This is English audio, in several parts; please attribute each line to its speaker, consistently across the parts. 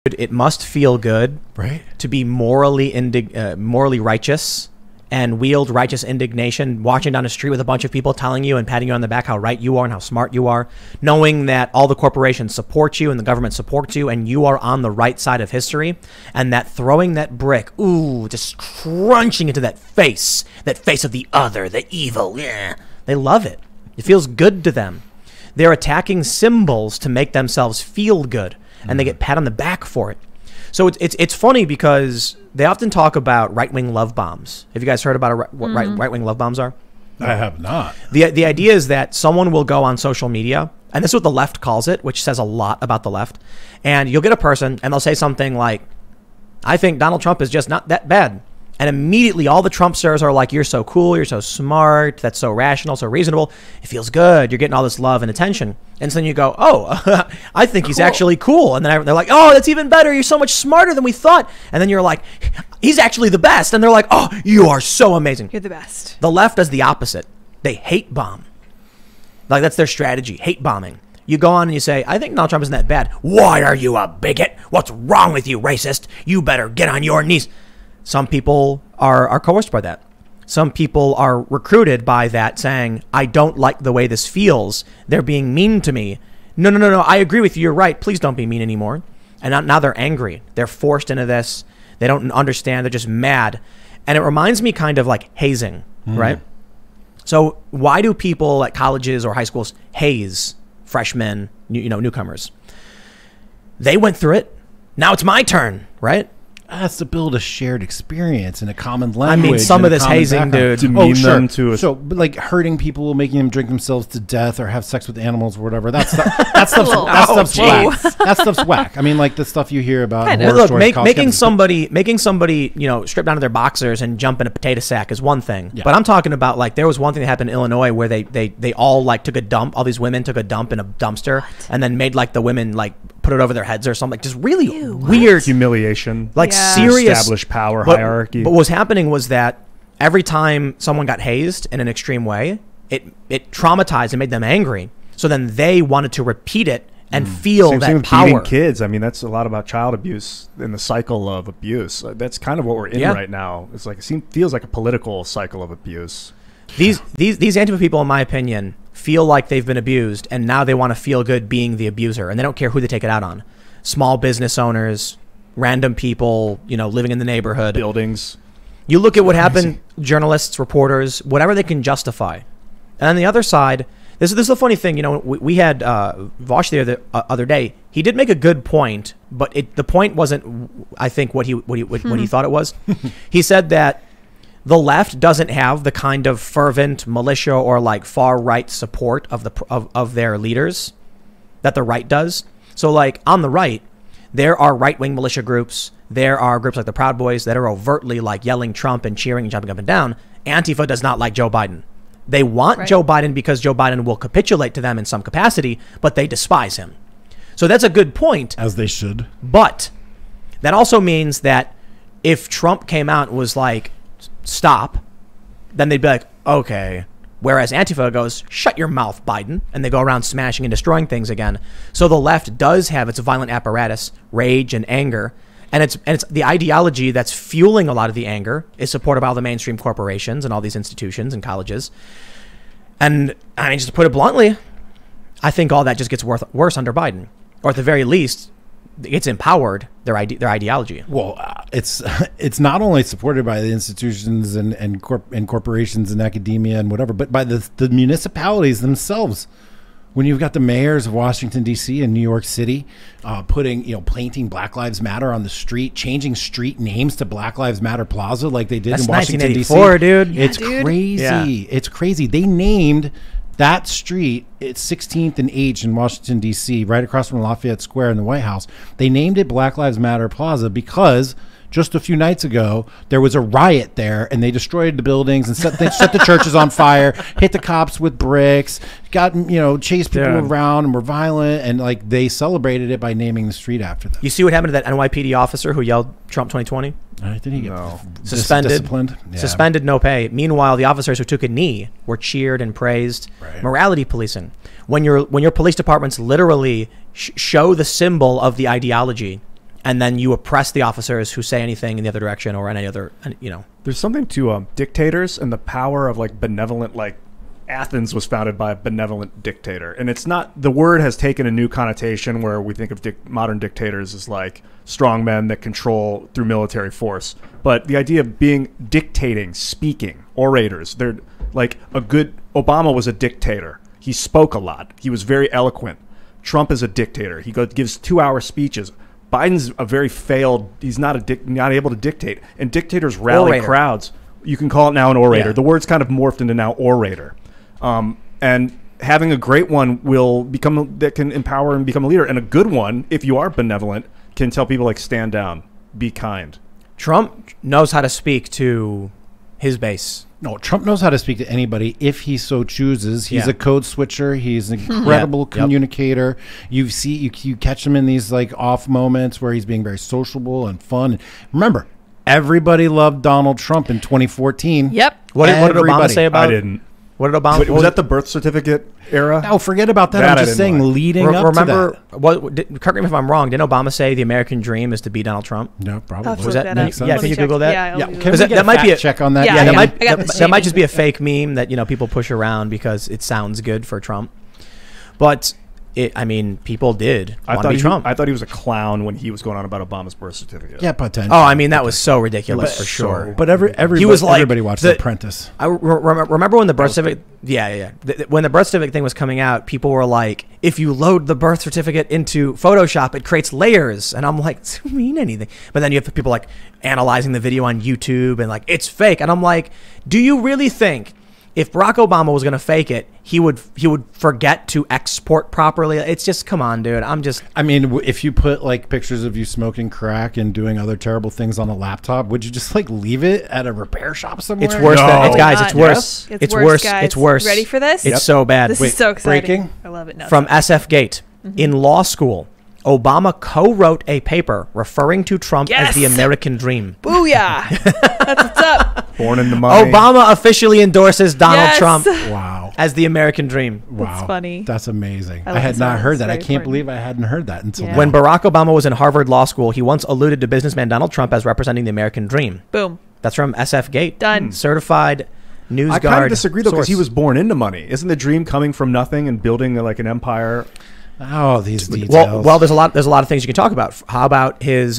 Speaker 1: It must feel good,
Speaker 2: right,
Speaker 1: to be morally righteous and wield righteous indignation, walking down the street with a bunch of people telling you and patting you on the back how right you are and how smart you are, knowing that all the corporations support you and the government supports you and you are on the right side of history, and that throwing that brick, ooh, just crunching into that face of the other, the evil, yeah. They love it. It feels good to them. They're attacking symbols to make themselves feel good, and they get pat on the back for it. So it's funny because they often talk about right-wing love bombs. Have you guys heard about what right-wing love bombs are?
Speaker 2: I have not.
Speaker 1: The idea is that someone will go on social media, and this is what the left calls it, which says a lot about the left, and you'll get a person, and they'll say something like, I think Donald Trump is just not that bad. And immediately all the Trumpsters are like, you're so cool, you're so smart, that's so rational, so reasonable. It feels good. You're getting all this love and attention. And so then you go, oh, I think he's actually cool. And then they're like, oh, that's even better. You're so much smarter than we thought. And then you're like, he's actually the best. And they're like, oh, you are so amazing.
Speaker 3: You're the best.
Speaker 1: The left does the opposite. They hate bomb. Like, that's their strategy, hate bombing. You go on and you say, I think Donald Trump isn't that bad. Why are you a bigot? What's wrong with you, racist? You better get on your knees. Some people are coerced by that. Some people are recruited by that, saying, I don't like the way this feels. They're being mean to me. No, I agree with you. You're right. Please don't be mean anymore. And now they're angry. They're forced into this. They don't understand. They're just mad. And it reminds me kind of like hazing, right? So why do people at colleges or high schools haze freshmen, newcomers? They went through it. Now it's my turn, right?
Speaker 2: Has to build a shared experience and a common language.
Speaker 1: I mean, some of this hazing, dude.
Speaker 2: But like hurting people, making them drink themselves to death or have sex with animals or whatever. That stuff's whack. That stuff's whack. I mean, like the stuff you hear about.
Speaker 1: Look, making somebody, strip down to their boxers and jump in a potato sack is one thing. Yeah. But I'm talking about, like, there was one thing that happened in Illinois where they all like took a dump. All these women took a dump in a dumpster and then made like the women like put it over their heads or something. Like, just really weird
Speaker 4: humiliation.
Speaker 1: Like serious
Speaker 4: established power hierarchy.
Speaker 1: But what was happening was that every time someone got hazed in an extreme way, it traumatized and made them angry. So then they wanted to repeat it and feel that power.
Speaker 4: Beating kids. I mean, that's a lot about child abuse and the cycle of abuse. That's kind of what we're in right now. It's like feels like a political cycle of abuse.
Speaker 1: These Antifa people, in my opinion, feel like they've been abused, and now they want to feel good being the abuser, and they don't care who they take it out on. Small business owners, random people, living in the neighborhood.
Speaker 4: Buildings.
Speaker 1: You look at what happened, journalists, reporters, whatever they can justify. And on the other side, this is the funny thing. We had Vosh there the other day. He did make a good point, but the point wasn't, I think, what he thought it was. He said that the left doesn't have the kind of fervent militia or like far right support of their leaders that the right does. So like on the right, there are right-wing militia groups. There are groups like the Proud Boys that are overtly like yelling Trump and cheering and jumping up and down. Antifa does not like Joe Biden. They want Joe Biden because Joe Biden will capitulate to them in some capacity, but they despise him. So that's a good point.
Speaker 2: As they should.
Speaker 1: But that also means that if Trump came out and was like, stop, then they'd be like, okay. Whereas Antifa goes, shut your mouth, Biden. And they go around smashing and destroying things again. So the left does have its violent apparatus, rage and anger. And it's the ideology that's fueling a lot of the anger is supported by all the mainstream corporations and all these institutions and colleges. And I mean, just to put it bluntly, I think all that just gets worse under Biden. Or at the very least, it's empowered their ideology.
Speaker 2: Well, it's not only supported by the institutions and corporations and academia and whatever, but by the municipalities themselves. When you've got the mayors of Washington, D.C. and New York City painting Black Lives Matter on the street, changing street names to Black Lives Matter Plaza like they did in Washington, D.C.
Speaker 1: Dude.
Speaker 2: It's crazy. Yeah. It's crazy. They named that street, it's 16th and H in Washington, D.C., right across from Lafayette Square in the White House. They named it Black Lives Matter Plaza because just a few nights ago, there was a riot there, and they destroyed the buildings and set the churches on fire, hit the cops with bricks, chased people around and were violent, and like they celebrated it by naming the street after them.
Speaker 1: You see what happened to that NYPD officer who yelled Trump 2020?
Speaker 2: Did he get
Speaker 1: suspended?
Speaker 2: Disciplined? Yeah.
Speaker 1: Suspended, no pay. Meanwhile, the officers who took a knee were cheered and praised.
Speaker 2: Right.
Speaker 1: Morality policing. When your police departments literally show the symbol of the ideology and then you oppress the officers who say anything in the other direction or any other,
Speaker 4: There's something to dictators and the power of like benevolent, like Athens was founded by a benevolent dictator. And it's not, the word has taken a new connotation where we think of modern dictators as like strong men that control through military force. But the idea of dictating, speaking, orators, they're like Obama was a dictator. He spoke a lot. He was very eloquent. Trump is a dictator. He gives 2-hour speeches. Biden's a very failed. He's not able to dictate. And dictators rally
Speaker 1: Orator.
Speaker 4: crowds. You can call it now an orator.
Speaker 1: Yeah.
Speaker 4: The word's kind of morphed into now orator. And having a great one that can empower and become a leader. And a good one, if you are benevolent, can tell people like stand down, be kind.
Speaker 1: Trump knows how to speak to his base.
Speaker 2: No, Trump knows how to speak to anybody if he so chooses. He's a code switcher. He's an incredible communicator. You catch him in these like off moments where he's being very sociable and fun. Remember, everybody loved Donald Trump in 2014.
Speaker 3: Yep.
Speaker 1: What did Obama say about?
Speaker 4: I didn't.
Speaker 1: What did Obama?
Speaker 4: Wait, was that the birth certificate era?
Speaker 2: No, forget about that.
Speaker 4: That I
Speaker 2: I'm just
Speaker 4: didn't
Speaker 2: saying,
Speaker 4: like.
Speaker 2: leading up
Speaker 1: Remember,
Speaker 2: to that.
Speaker 1: correct me if I'm wrong. Didn't Obama say the American dream is to be Donald Trump?
Speaker 2: No, probably.
Speaker 3: I'll
Speaker 1: Was
Speaker 3: look
Speaker 1: that?
Speaker 3: that
Speaker 2: makes
Speaker 3: up.
Speaker 2: sense.
Speaker 1: Yeah,
Speaker 3: Let
Speaker 1: can
Speaker 3: me
Speaker 1: you
Speaker 3: check.
Speaker 1: Google that?
Speaker 3: Yeah, I'll
Speaker 2: Yeah,
Speaker 3: Google
Speaker 2: can
Speaker 3: it.
Speaker 2: we
Speaker 1: that-
Speaker 2: get
Speaker 1: that
Speaker 2: a
Speaker 1: might
Speaker 2: fact
Speaker 1: be a-
Speaker 2: check on that?
Speaker 3: Yeah,
Speaker 1: Yeah,
Speaker 3: I
Speaker 1: that
Speaker 3: got the
Speaker 1: that
Speaker 3: shame
Speaker 1: might just be a
Speaker 3: of it.
Speaker 1: fake meme that people push around because it sounds good for Trump. But people did want to be Trump.
Speaker 4: I thought he was a clown when he was going on about Obama's birth certificate.
Speaker 2: Yeah, potentially.
Speaker 1: Oh, I mean that was so ridiculous for sure.
Speaker 2: But everybody
Speaker 1: was like
Speaker 2: everybody watched The Apprentice.
Speaker 1: I remember when the birth certificate. Yeah. When the birth certificate thing was coming out, people were like, "If you load the birth certificate into Photoshop, it creates layers." And I'm like, "Does it mean anything?" But then you have people like analyzing the video on YouTube and like it's fake. And I'm like, "Do you really think if Barack Obama was going to fake it, he would forget to export properly?" It's just, come on, dude.
Speaker 2: I mean, if you put like pictures of you smoking crack and doing other terrible things on a laptop, would you just like leave it at a repair shop somewhere?
Speaker 1: It's worse than it's, guys. It's
Speaker 3: Not.
Speaker 1: worse.
Speaker 3: Yes.
Speaker 1: It's worse.
Speaker 3: Guys.
Speaker 1: It's worse.
Speaker 3: Ready for this?
Speaker 1: It's so bad.
Speaker 3: This is so exciting.
Speaker 2: breaking?
Speaker 3: I love it. No,
Speaker 1: From SF Gate. In law school, Obama co-wrote a paper referring to Trump as the
Speaker 3: Yes!
Speaker 1: American dream.
Speaker 3: Booyah! That's what's up.
Speaker 4: Born in the money.
Speaker 1: Obama officially endorses Donald
Speaker 3: Yes!
Speaker 1: Trump
Speaker 2: Wow.
Speaker 1: as the American dream.
Speaker 2: Wow.
Speaker 3: That's funny.
Speaker 2: That's amazing.
Speaker 3: I
Speaker 2: I
Speaker 3: love
Speaker 2: had
Speaker 3: this
Speaker 2: not
Speaker 3: one.
Speaker 2: heard
Speaker 3: It's
Speaker 2: that. I
Speaker 3: very
Speaker 2: can't
Speaker 3: important.
Speaker 2: believe I hadn't heard that until
Speaker 3: Yeah.
Speaker 2: now.
Speaker 1: When Barack Obama was in Harvard Law School, he once alluded to businessman Donald Trump as representing the American dream.
Speaker 3: Boom.
Speaker 1: That's from SF Gate.
Speaker 3: Done.
Speaker 1: Certified news
Speaker 4: I
Speaker 1: guard.
Speaker 4: kind of disagree though because he
Speaker 1: source.
Speaker 4: was born into money. Isn't the dream coming from nothing and building like an empire?
Speaker 2: Oh, these details.
Speaker 1: Well, there's a lot of things you can talk about. How about his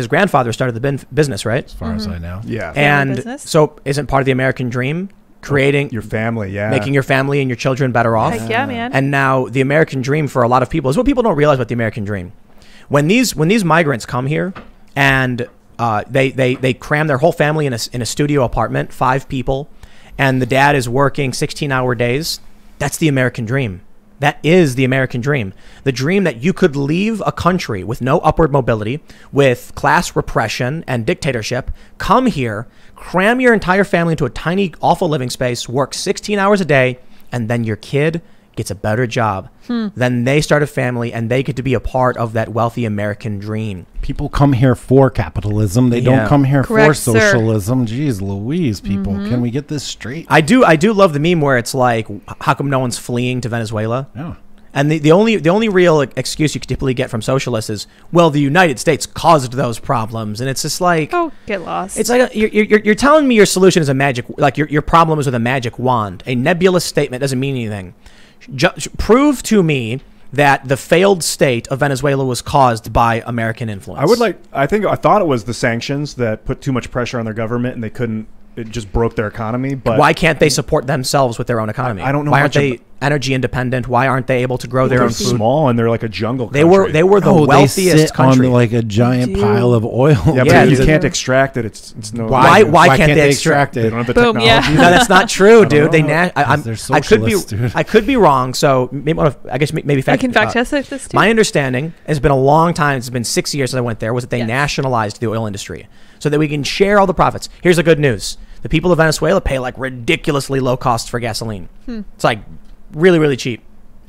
Speaker 1: grandfather started the business, right?
Speaker 2: as far as I know.
Speaker 4: Yeah.
Speaker 1: And
Speaker 3: business?
Speaker 1: so isn't part of the American dream creating
Speaker 4: Your family, yeah.
Speaker 1: making your family and your children better off?
Speaker 3: Heck yeah, man.
Speaker 1: And now the American dream for a lot of people is what people don't realize about the American dream. When these migrants come here and they cram their whole family in a studio apartment, 5 people, and the dad is working 16-hour days, that's the American dream. That is the American dream. The dream that you could leave a country with no upward mobility, with class repression and dictatorship, come here, cram your entire family into a tiny, awful living space, work 16 hours a day, and then your kid gets a better job. Then they start a family and they get to be a part of that wealthy American dream.
Speaker 2: People come here for capitalism. They
Speaker 1: Yeah.
Speaker 2: don't come here
Speaker 3: Correct,
Speaker 2: for
Speaker 3: sir.
Speaker 2: socialism. Jeez Louise, people. Can we get this straight?
Speaker 1: I do love the meme where it's like, how come no one's fleeing to Venezuela?
Speaker 2: Yeah.
Speaker 1: And the only real excuse you could typically get from socialists is, well, the United States caused those problems, and it's just like,
Speaker 3: Oh, get lost.
Speaker 1: it's like you're telling me your solution is a magic, like your problem is with a magic wand. A nebulous statement doesn't mean anything. Prove to me that the failed state of Venezuela was caused by American influence.
Speaker 4: I thought it was the sanctions that put too much pressure on their government and it just broke their economy. But
Speaker 1: Why can't they support themselves with their own economy?
Speaker 4: I don't know
Speaker 1: Why aren't
Speaker 4: much
Speaker 1: they energy independent? Why aren't they able to grow their
Speaker 4: they're
Speaker 1: own food?
Speaker 4: small and they're like a jungle
Speaker 1: They
Speaker 4: country.
Speaker 1: were the
Speaker 2: Oh,
Speaker 1: wealthiest
Speaker 2: they sit
Speaker 1: country.
Speaker 2: on like a giant
Speaker 3: Dude.
Speaker 2: pile of oil.
Speaker 4: Yeah, but
Speaker 1: Yeah,
Speaker 4: you
Speaker 1: they
Speaker 4: can't
Speaker 3: do.
Speaker 4: extract it. It's no.
Speaker 1: Why can't they
Speaker 2: extract
Speaker 4: They
Speaker 2: it?
Speaker 4: don't have the
Speaker 3: Boom,
Speaker 4: technology.
Speaker 3: yeah.
Speaker 1: No, that's not true, dude.
Speaker 4: know.
Speaker 1: They
Speaker 2: They're
Speaker 1: I could be
Speaker 2: socialists, dude.
Speaker 1: I could be wrong. So maybe maybe
Speaker 3: I can fact test this too.
Speaker 1: My understanding, it's been a long time. It's been 6 years since I went there. Was that they
Speaker 3: Yes.
Speaker 1: nationalized the oil industry so that we can share all the profits. Here's the good news: the people of Venezuela pay like ridiculously low costs for gasoline. It's like really, really cheap,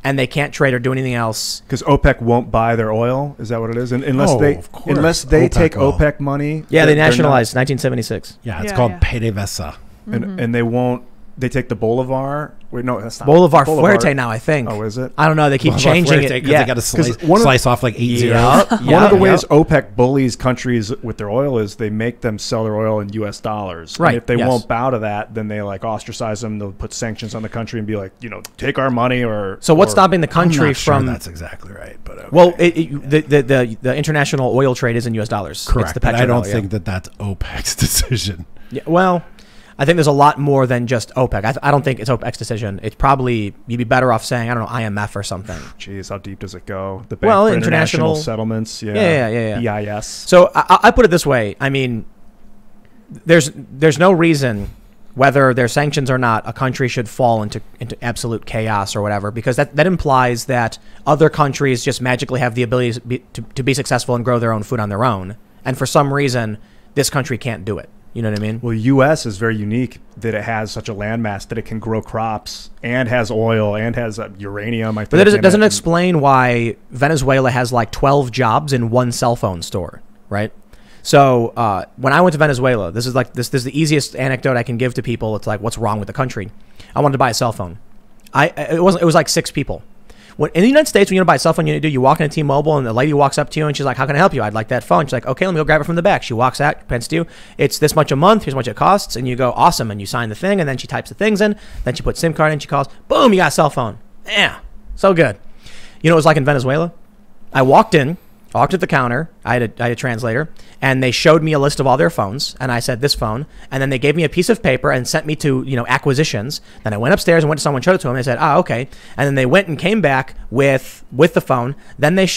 Speaker 1: and they can't trade or do anything else.
Speaker 4: Because OPEC won't buy their oil. Is that what it is? And unless
Speaker 2: Oh,
Speaker 4: they
Speaker 2: of course.
Speaker 4: take
Speaker 2: OPEC will.
Speaker 4: OPEC money.
Speaker 1: Yeah, they
Speaker 4: they're not-
Speaker 1: nationalized 1976.
Speaker 2: Yeah, it's
Speaker 3: Yeah,
Speaker 2: called
Speaker 3: yeah.
Speaker 2: PDVSA.
Speaker 4: and they won't They take the Bolivar. Wait, no, that's not
Speaker 1: Bolivar Fuerte now, I think.
Speaker 4: Oh, is it?
Speaker 1: I don't know. They keep changing it.
Speaker 2: Yeah, they got to slice off like 8 zeros.
Speaker 4: One of the ways OPEC bullies countries with their oil is they make them sell their oil in U.S. dollars.
Speaker 1: Right.
Speaker 4: And if they won't bow to that, then they like ostracize them. They'll put sanctions on the country and be like, take our money or.
Speaker 1: So what's stopping the country
Speaker 2: I'm not
Speaker 1: from?
Speaker 2: Sure that's exactly right. But okay.
Speaker 1: Well, the international oil trade is in U.S. dollars.
Speaker 2: Correct.
Speaker 1: It's the
Speaker 2: But I don't
Speaker 1: petrodollar,
Speaker 2: think that's OPEC's decision.
Speaker 1: Yeah. Well, I think there's a lot more than just OPEC. I don't think it's OPEC's decision. It's probably, you'd be better off saying, I don't know, IMF or something.
Speaker 4: Jeez, how deep does it go? The Bank for International Settlements.
Speaker 1: Yeah.
Speaker 4: EIS.
Speaker 1: So I put it this way. I mean, there's no reason, whether there's sanctions or not, a country should fall into absolute chaos or whatever, because that implies that other countries just magically have the ability to be successful and grow their own food on their own. And for some reason, this country can't do it. You know what I mean?
Speaker 4: Well, U.S. is very unique that it has such a landmass that it can grow crops and has oil and has uranium. I think.
Speaker 1: But that doesn't explain why Venezuela has like 12 jobs in one cell phone store, right? So when I went to Venezuela, this is the easiest anecdote I can give to people. It's like, what's wrong with the country? I wanted to buy a cell phone. It was like 6 people. In the United States, when you buy a cell phone, you walk into T-Mobile and the lady walks up to you and she's like, how can I help you? I'd like that phone. She's like, okay, let me go grab it from the back. She walks out, hands to you. It's this much a month. Here's how much it costs. And you go, awesome. And you sign the thing. And then she types the things in. Then she puts SIM card in. She calls. Boom, you got a cell phone. Yeah, so good. You know what it was like in Venezuela? I walked at the counter. I had a translator, and they showed me a list of all their phones, and I said this phone, and then they gave me a piece of paper and sent me to acquisitions. Then I went upstairs and went to someone, showed it to them, and they said, okay, and then they went and came back with the phone. Then they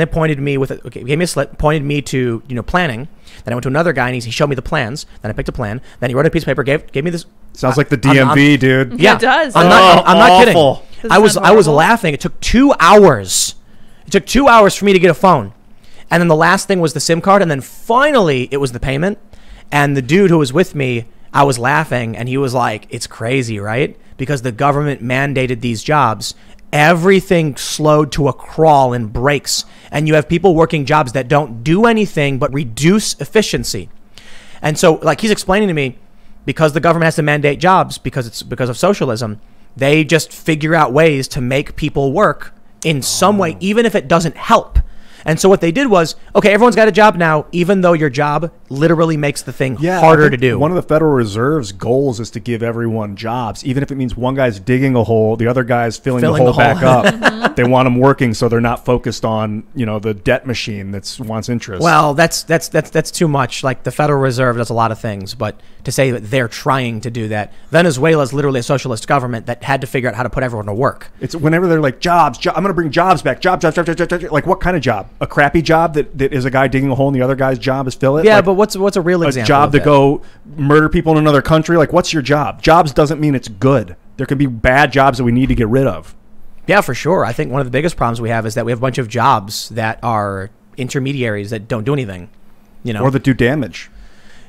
Speaker 1: pointed me gave me a slip, pointed me to planning. Then I went to another guy and he showed me the plans. Then I picked a plan. Then he wrote a piece of paper, gave me this.
Speaker 4: Sounds like the DMV, dude.
Speaker 1: Yeah,
Speaker 3: it does.
Speaker 1: I'm not kidding. I was
Speaker 3: horrible?
Speaker 1: laughing. It took 2 hours. It took 2 hours for me to get a phone. And then the last thing was the SIM card. And then finally it was the payment. And the dude who was with me, I was laughing. And he was like, it's crazy, right? Because the government mandated these jobs. Everything slowed to a crawl and breaks. And you have people working jobs that don't do anything but reduce efficiency. And so like he's explaining to me, because the government has to mandate jobs because of socialism, they just figure out ways to make people work in some way, even if it doesn't help. And so what they did was, okay, everyone's got a job now, even though your job literally makes the thing harder to do.
Speaker 4: One of the Federal Reserve's goals is to give everyone jobs, even if it means one guy's digging a hole, the other guy's filling the hole back up. They want them working so they're not focused on, the debt machine that wants interest.
Speaker 1: Well, that's too much. Like the Federal Reserve does a lot of things, but to say that they're trying to do that, Venezuela is literally a socialist government that had to figure out how to put everyone to work.
Speaker 4: It's whenever they're like jobs, I'm going to bring jobs back, jobs. Like what kind of job? A crappy job that is a guy digging a hole and the other guy's job is fill it?
Speaker 1: Yeah,
Speaker 4: like,
Speaker 1: but what's a real example?
Speaker 4: A job to go murder people in another country? Like what's your job? Jobs doesn't mean it's good. There could be bad jobs that we need to get rid of.
Speaker 1: Yeah, for sure. I think one of the biggest problems we have is that we have a bunch of jobs that are intermediaries that don't do anything,
Speaker 4: or that do damage.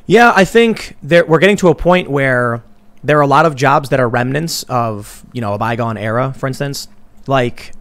Speaker 1: Yeah, I think we're getting to a point where there are a lot of jobs that are remnants of, a bygone era, for instance. Like,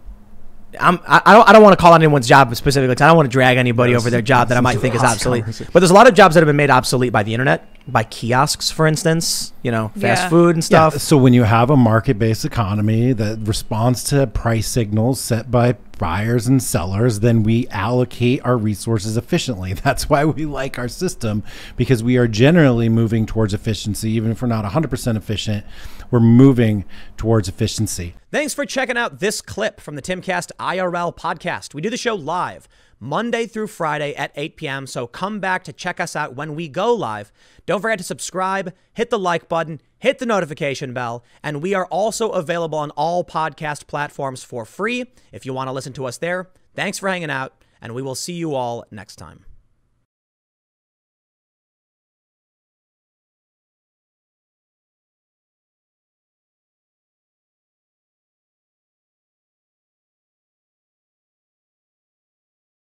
Speaker 1: I don't want to call out anyone's job specifically. I don't want to drag anybody over their job that I might think is obsolete. But there's a lot of jobs that have been made obsolete by the internet, by kiosks, for instance, fast food and stuff.
Speaker 2: Yeah, so when you have a market-based economy that responds to price signals set by buyers and sellers, then we allocate our resources efficiently. That's why we like our system, because we are generally moving towards efficiency. Even if we're not 100% efficient, we're moving towards efficiency.
Speaker 1: Thanks for checking out this clip from the Timcast IRL podcast. We do the show live Monday through Friday at 8 p.m. So come back to check us out when we go live. Don't forget to subscribe, hit the like button, hit the notification bell, and we are also available on all podcast platforms for free if you want to listen to us there. Thanks for hanging out, and we will see you all next time.